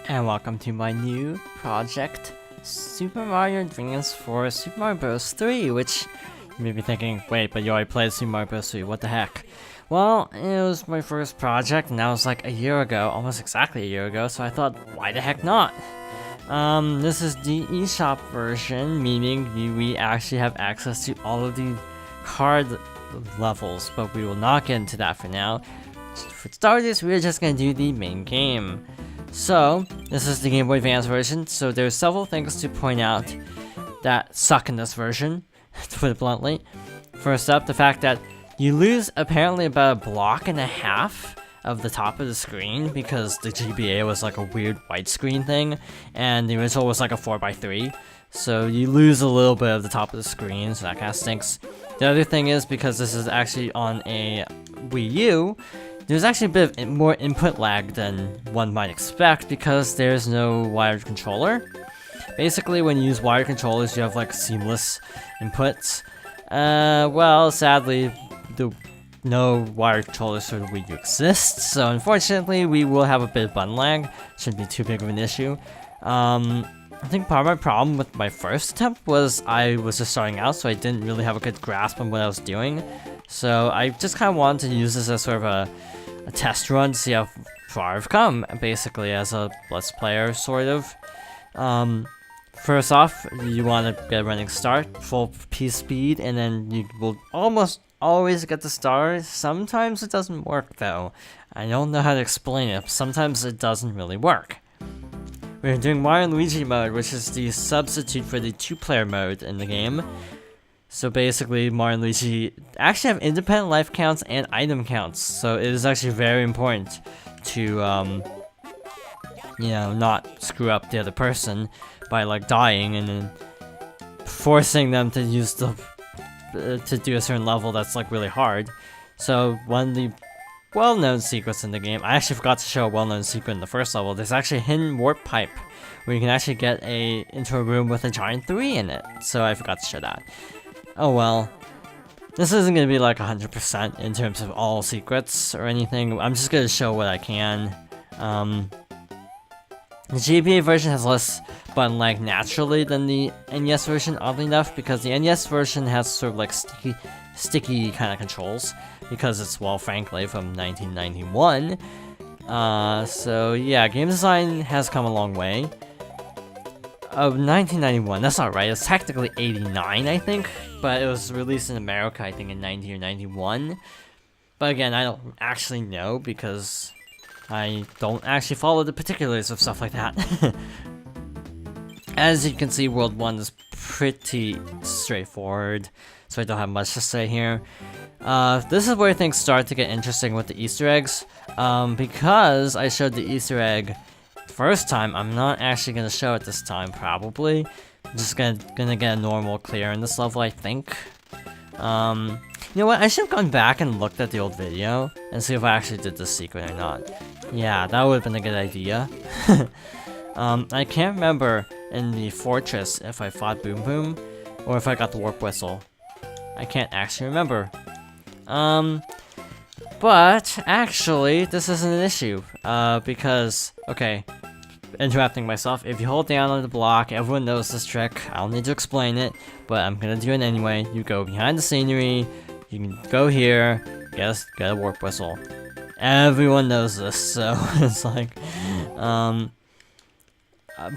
And welcome to my new project, Super Mario Advance for Super Mario Bros. 3, which you may be thinking, wait, but you already played Super Mario Bros. 3, what the heck? Well, it was my first project, and that was like a year ago, almost exactly a year ago, so I thought, why the heck not? This is the eShop version, meaning we actually have access to all of the card levels, but we will not get into that for now. For starters, we're just gonna do the main game. So, this is the Game Boy Advance version, so there's several things to point out that suck in this version, to put it bluntly. First up, the fact that you lose apparently about a block and a half of the top of the screen because the GBA was like a weird widescreen thing, and the original was like a 4x3, so you lose a little bit of the top of the screen, so that kind of stinks. The other thing is, because this is actually on a Wii U, there's actually a bit of more input lag than one might expect because there's no wired controller. Basically, when you use wired controllers, you have like seamless inputs. Well, sadly, no wired controllers for the Wii U exists, so unfortunately, we will have a bit of button lag. Shouldn't be too big of an issue. I think part of my problem with my first attempt was I was just starting out, so I didn't really have a good grasp on what I was doing. So I just kind of wanted to use this as sort of a test run to see how far I've come, basically, as a Let's Player, sort of. First off, you want to get a running start, full P speed, and then you will almost always get the star. Sometimes it doesn't work, though. I don't know how to explain it. Sometimes it doesn't really work. We're doing Mario and Luigi mode, which is the substitute for the two-player mode in the game. So basically, Mario and Luigi actually have independent life counts and item counts, so it is actually very important to, not screw up the other person by, like, dying and then forcing them to use to do a certain level that's, like, really hard. So, one of the well-known secrets in the game, I actually forgot to show a well-known secret in the first level, there's actually a hidden warp pipe where you can actually get into a room with a giant 3 in it, so I forgot to show that. Oh well, this isn't going to be like 100% in terms of all secrets or anything. I'm just going to show what I can. The GBA version has less button lag naturally than the NES version, oddly enough, because the NES version has sort of like sticky kind of controls, because it's, well, frankly, from 1991. So yeah, game design has come a long way. 1991, that's not right, it's technically 89, I think, but it was released in America, I think, in 90 or 91. But again, I don't actually know, because I don't actually follow the particulars of stuff like that. As you can see, World 1 is pretty straightforward, so I don't have much to say here. This is where things start to get interesting with the Easter eggs, because I showed the Easter egg first time. I'm not actually gonna show it this time, probably. I'm just gonna get a normal clear in this level, I think. You know what, I should have gone back and looked at the old video and see if I actually did this secret or not. Yeah, that would have been a good idea. I can't remember in the fortress if I fought Boom Boom or if I got the warp whistle. I can't actually remember. But actually, this isn't an issue, because, okay, interrupting myself, if you hold down on the block, everyone knows this trick, I don't need to explain it, but I'm gonna do it anyway. You go behind the scenery, you can go here, get a warp whistle. Everyone knows this, so it's like, but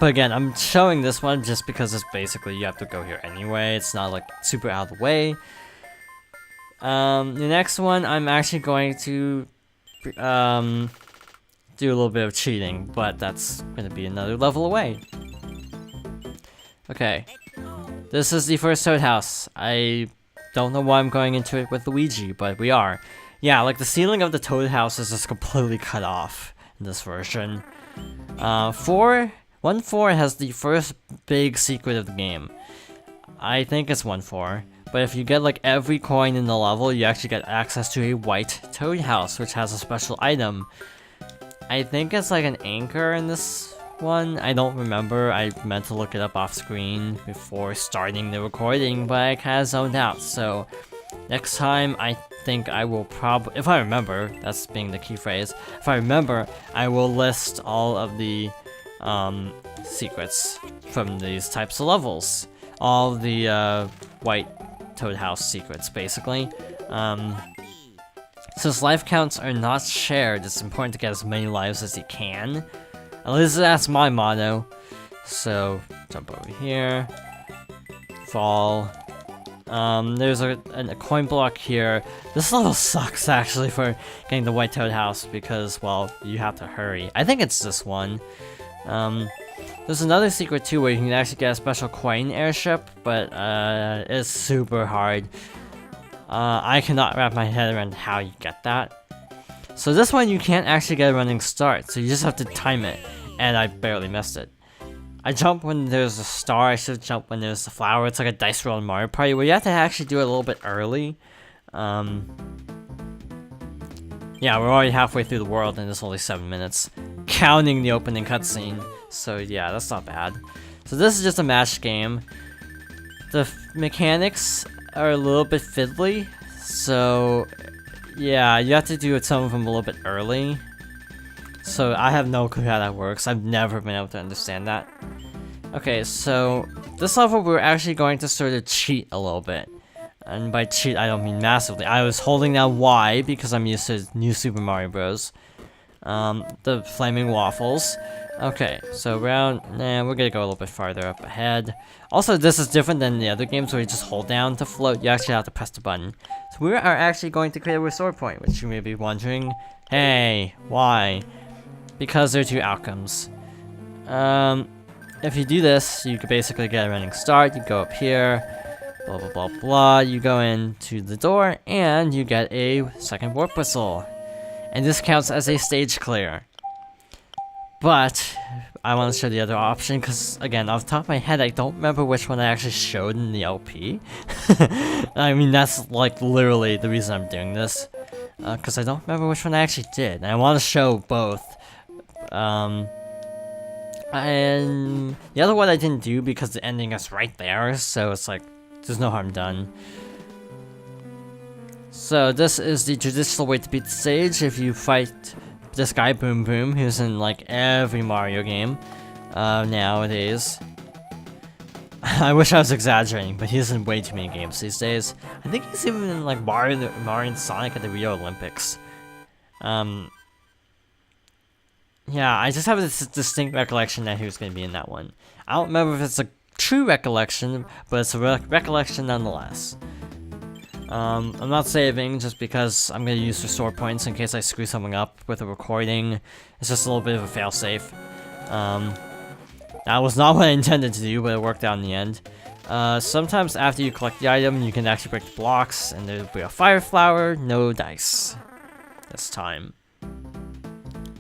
again, I'm showing this one just because it's basically you have to go here anyway, it's not like super out of the way. The next one, I'm actually going to, do a little bit of cheating, but that's gonna be another level away. Okay. This is the first Toad House. I don't know why I'm going into it with Luigi, but we are. Yeah, like the ceiling of the Toad House is just completely cut off in this version. 1-4 has the first big secret of the game. I think it's 1-4. But if you get like every coin in the level, you actually get access to a white Toad House, which has a special item. I think it's like an anchor in this one. I don't remember. I meant to look it up off screen before starting the recording, but I kind of zoned out. So next time, I think I will probably, if I remember, that's being the key phrase, if I remember, I will list all of the secrets from these types of levels. All the white Toad House secrets, basically. Since life counts are not shared, it's important to get as many lives as you can. At least that's my motto. So, jump over here. Fall. There's a coin block here. This level sucks, actually, for getting the white Toad House, because, well, you have to hurry. I think it's this one. There's another secret, too, where you can actually get a special coin airship, but, it's super hard. I cannot wrap my head around how you get that. So this one, you can't actually get a running start, so you just have to time it, and I barely missed it. I jump when there's a star, I should jump when there's a flower. It's like a dice roll in Mario Party, where you have to actually do it a little bit early. Yeah, we're already halfway through the world, and it's only 7 minutes, counting the opening cutscene. So yeah, that's not bad. So this is just a match game. The mechanics are a little bit fiddly, so yeah, you have to do some of them a little bit early. So I have no clue how that works. I've never been able to understand that. Okay, so this level we're actually going to sort of cheat a little bit. And by cheat, I don't mean massively. I was holding down Y because I'm used to New Super Mario Bros. The flaming waffles. Okay, so we're gonna go a little bit farther up ahead. Also, this is different than the other games where you just hold down to float. You actually have to press the button. So we are actually going to create a restore point, which you may be wondering, hey, why? Because there are two outcomes. If you do this, you could basically get a running start. You go up here, blah blah blah blah. You go into the door, and you get a second warp whistle. And this counts as a stage clear. But I want to show the other option because, again, off the top of my head, I don't remember which one I actually showed in the LP. I mean, that's like literally the reason I'm doing this. Because I don't remember which one I actually did. And I want to show both. And the other one I didn't do because the ending is right there, so it's like, there's no harm done. So this is the traditional way to beat the stage if you fight this guy, Boom Boom, who's in like every Mario game nowadays. I wish I was exaggerating, but he's in way too many games these days. I think he's even in like Mario and Sonic at the Rio Olympics. Yeah, I just have this distinct recollection that he was going to be in that one. I don't remember if it's a true recollection, but it's a recollection nonetheless. I'm not saving just because I'm going to use restore points in case I screw something up with a recording. It's just a little bit of a failsafe. That was not what I intended to do, but it worked out in the end. Sometimes after you collect the item, you can actually break the blocks, and there'll be a fire flower, no dice. This time.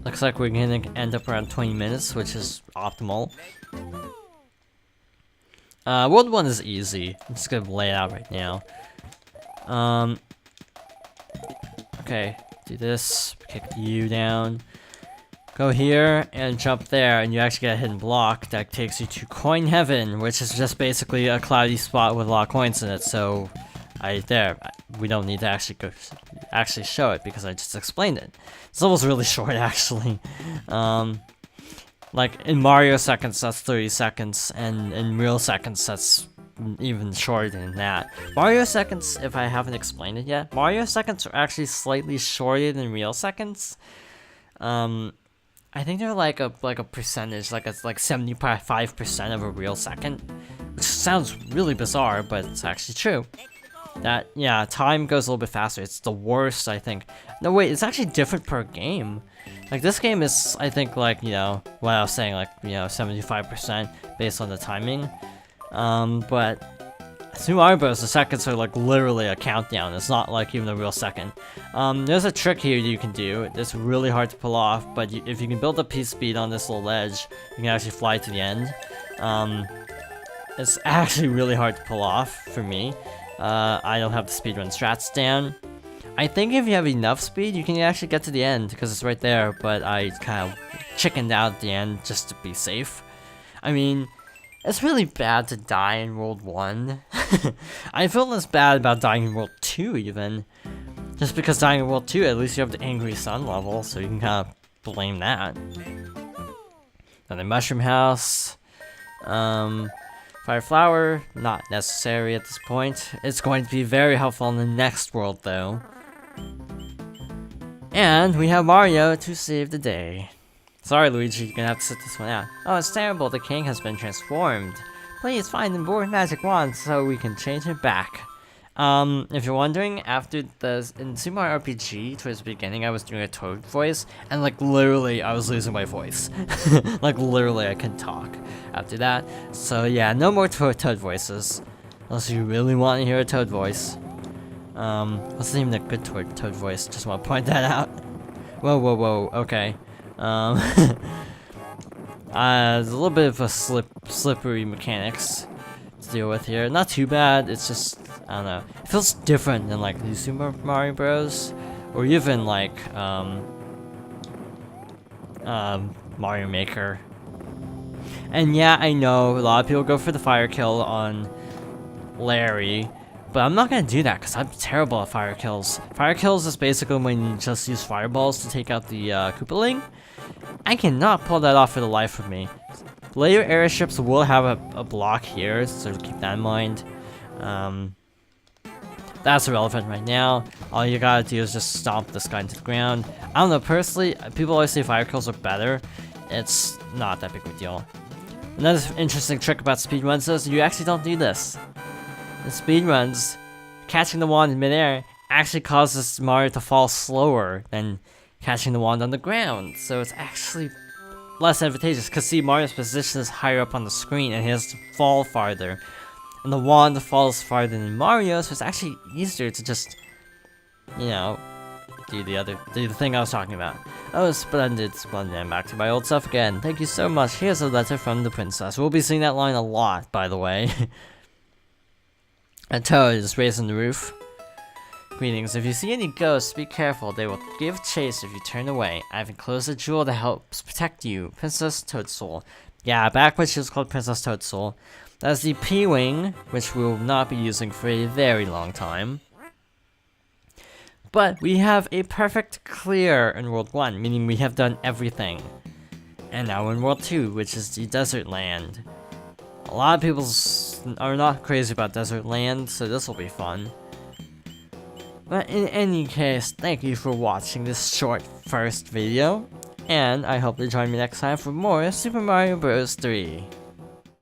Looks like we're gonna end up around 20 minutes, which is optimal. World 1 is easy. I'm just gonna lay it out right now. Okay, do this, kick you down. Go here and jump there, and you actually get a hidden block that takes you to Coin Heaven, which is just basically a cloudy spot with a lot of coins in it, so we don't need to actually show it because I just explained it. This level's really short, actually. Like in Mario seconds, that's 30 seconds, and in real seconds, that's even shorter than that. Mario seconds, if I haven't explained it yet, Mario seconds are actually slightly shorter than real seconds. I think they're like a percentage, like it's like 75% of a real second, which sounds really bizarre, but it's actually true. That, yeah, time goes a little bit faster. It's the worst, I think. No, wait, it's actually different per game. Like, this game is, I think, like, you know, what I was saying, like, you know, 75% based on the timing. But Super Mario Bros. The seconds are, like, literally a countdown. It's not, like, even a real second. There's a trick here you can do. It's really hard to pull off, but if you can build up P speed on this little ledge, you can actually fly to the end. It's actually really hard to pull off for me. I don't have the speedrun strats down. I think if you have enough speed, you can actually get to the end, because it's right there, but I kind of chickened out at the end just to be safe. I mean, it's really bad to die in World 1. I feel less bad about dying in World 2, even. Just because dying in World 2, at least you have the Angry Sun level, so you can kind of blame that. Another mushroom house. Fire flower, not necessary at this point. It's going to be very helpful in the next world though. And we have Mario to save the day. Sorry Luigi, you're gonna have to sit this one out. Oh, it's terrible, the king has been transformed. Please find the board magic wand so we can change it back. If you're wondering, in Super Mario RPG, towards the beginning, I was doing a Toad voice, and like literally, I was losing my voice. Like literally, I couldn't talk after that. So yeah, no more Toad voices, unless you really want to hear a Toad voice. What's the name of the good Toad voice? Just want to point that out. Whoa, okay. There's a little bit of a slippery mechanics to deal with here. Not too bad, it's just, I don't know. It feels different than like New Super Mario Bros. Or even like, Mario Maker. And yeah, I know a lot of people go for the fire kill on Larry, but I'm not gonna do that because I'm terrible at fire kills. Fire kills is basically when you just use fireballs to take out the Koopaling. I cannot pull that off for the life of me. Later airships will have a block here, so keep that in mind. That's irrelevant right now. All you gotta do is just stomp this guy into the ground. I don't know, personally, people always say fire kills are better. It's not that big of a deal. Another interesting trick about speedruns is you actually don't do this. In speedruns, catching the wand in midair actually causes Mario to fall slower than catching the wand on the ground. So it's actually less advantageous, because see, Mario's position is higher up on the screen and he has to fall farther. And the wand falls farther than Mario, so it's actually easier to just, you know, do the thing I was talking about. Oh, splendid. I'm back to my old stuff again. Thank you so much. Here's a letter from the princess. We'll be seeing that line a lot, by the way. A Toad is raised on the roof. Greetings. If you see any ghosts, be careful. They will give chase if you turn away. I've enclosed a jewel that helps protect you. Princess Toadstool. Yeah, back when she was called Princess Toadstool. That's the P-Wing, which we will not be using for a very long time. But we have a perfect clear in World 1, meaning we have done everything. And now in World 2, which is the Desert Land. A lot of people are not crazy about Desert Land, so this will be fun. But in any case, thank you for watching this short first video, and I hope you join me next time for more Super Mario Bros. 3.